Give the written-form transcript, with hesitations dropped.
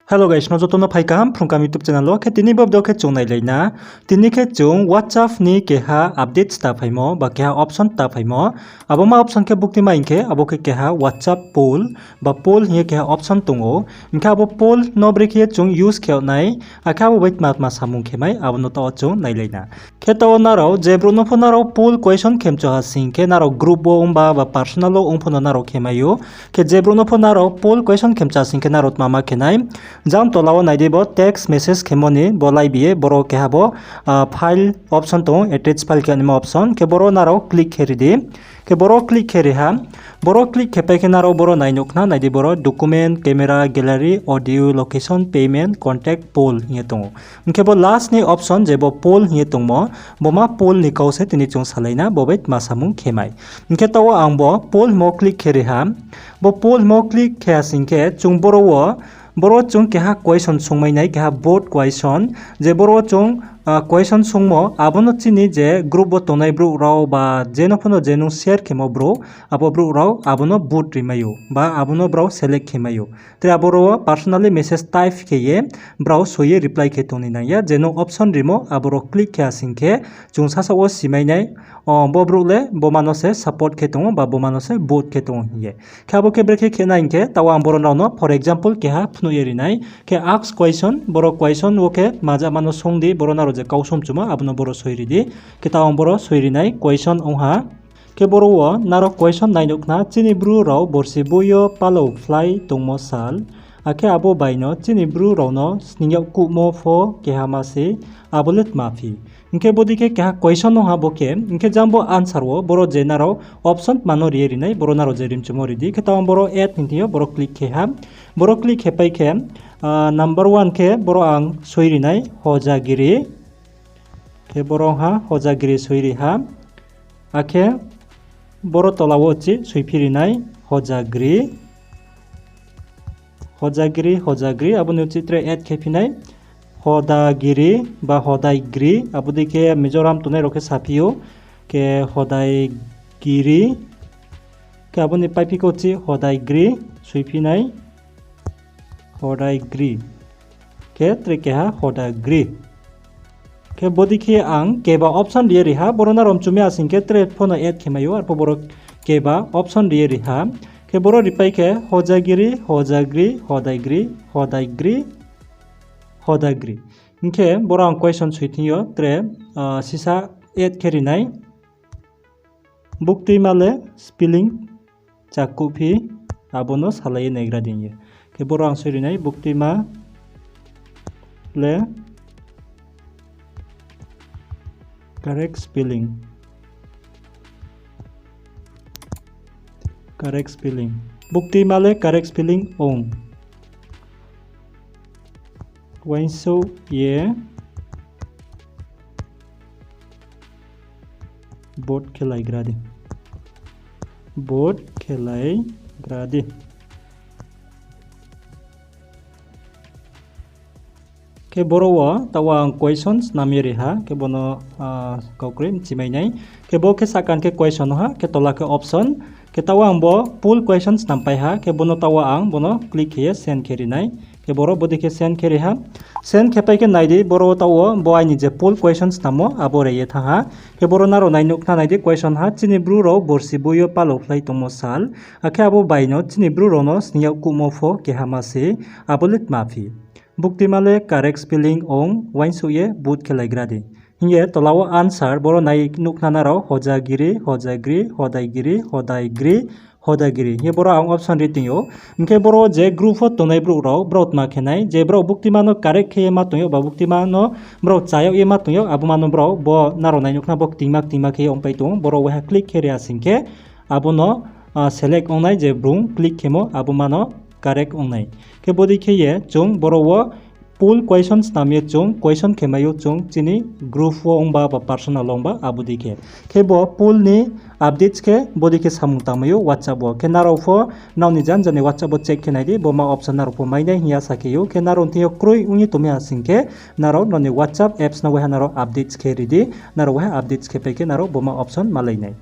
Hello guys, no jotono phaikam from kam YouTube channel lo tini bob do chung nai leina tini ke chung WhatsApp ni keha update sta phaimo ba keha option ta phaimo aboma option ke bukti ma inke abo ke keha WhatsApp poll ba poll hi keha option tungo inka abo poll no bre ke chung use kheu nai akha bo wait mat ma samung khemai abo no to chung nai leina ke to na ro je bro no phone ro poll question khem cho ha sing ke na ro group bo ba personal lo ong phone na ro khemayo ke je bro no phone ro poll question khem cha sing ke na ro mama kenai jam tolawo naidebo text message khemoni bolai biye boro ke habo file option to attach file ke anima option ke boro naro click heridi ke boro click heri ha boro click kepai ke naro boro nainokna naidi boro document camera gallery audio location payment contact poll hiye tongo unke bo last ni option jebo poll hiye tongmo boma poll ni kause tini chung salaina bobet masamung khemai unke tawo angbo poll mo click heri ha bo poll mo click khe asingke chung boro wo boro chung keha question songmai nai keha board question je boro chung question songmo abono chini je group bo tonai bro rao ba jeno phono jeno share khemo bro abo bro rao abono boot rimayo ba abono bro select khemayo te aboro personally message type kheye bro soye reply khe toni na ya jeno option rimo aboro click khe asingke chung sasa o simai nai bo bro le bo mano se support khe tongo ba bo mano se boot khe tongo ye khabo ke breke khe na inke tawa boro no for example keha phno yeri nai ke ask question boro question oke maja mano songdi boro naro je kausom chuma abno boro soiri di kita boro soiri nai question ongha ke boro wo naro question nai nokna chini bru rao borsi boyo palo fly tongmo sal ake abo baino chini bru rao no sningya kumo fo kehamase abolet mafi inke bodike keha question no haboke inke jambo answer wo boro je naro option mano rieri nai boro naro je rim chumori di kita boro add nintiyo boro click keha boro click hepai ke number 1 ke boro ang soiri nai hojagiri ke boro ha hojagiri soiri ha ake boro tolawo chi soipiri nai hojagiri hojagiri aboni chitre add khepinai hodagiri ba hodaigiri abudike mizoram tunai roke sapio ke hodaigiri ke aboni paipiko chi hodaigiri soipinai hodaigiri ke trekeha hodagiri ke bodike ang keba option rieri ha borona romchume asing ke tre phone add khemayo ar boro keba option rieri ha ke boro ripai ke hojagiri hodaigiri inke boro ang question suithiyo tre sisa add kherinai bukti male spelling chakupi abono salai negra dinye ke boro ang suirinai bukti ma le correct spelling bukti male correct spelling ong wainso ye board khelai gradi ke boro wa tawang questions namiri ha ke bono kokrim chimai nai ke bo ke sakan ke question ha ke tola ke option ke tawang bo poll questions nampai ha ke bono tawang bono click here send kheri nai ke boro bodi ke send kheri ha send khepai ke naidi boro tawo bo ai ni je poll questions namo abore ye tha ha ke boro naro nai nokna naidi question ha chini bru ro borsi boyo palo fly tomo sal akhe abo baino chini bru ro no sniya kumo fo ke hamase abolit mafi bukti male correct spelling ong wainsuye boot khelai gradi hinge tolawo answer boro nai nukna naro hojagiri hodaigiri ye boro ang option ritingo inke boro je group of tonai bro ro brot ma khenai je bro bukti mano correct khe ma toyo ba bukti mano bro chayo ye ma toyo abu mano bro bo naro nai nukna bok tingmak khe ong pai tong boro wa click khere asingke abono select onai je brung click khemo abu mano correct onai ke bodi kheye chung boro wo poll questions namye chung question khemayo chung chini group wo ongba ba personal ongba abudi ke bo poll ni updates ke bodi ke samung tamayo whatsapp wo ke naro fo nauni jan jane whatsapp bo check kenai di bo ma option naro fo mainai hiya sakeyo ke naro tiyo kroi ungi tumi asingke naro noni whatsapp apps na wa naro updates ke ridi naro wa updates ke peke naro bo ma option malai nai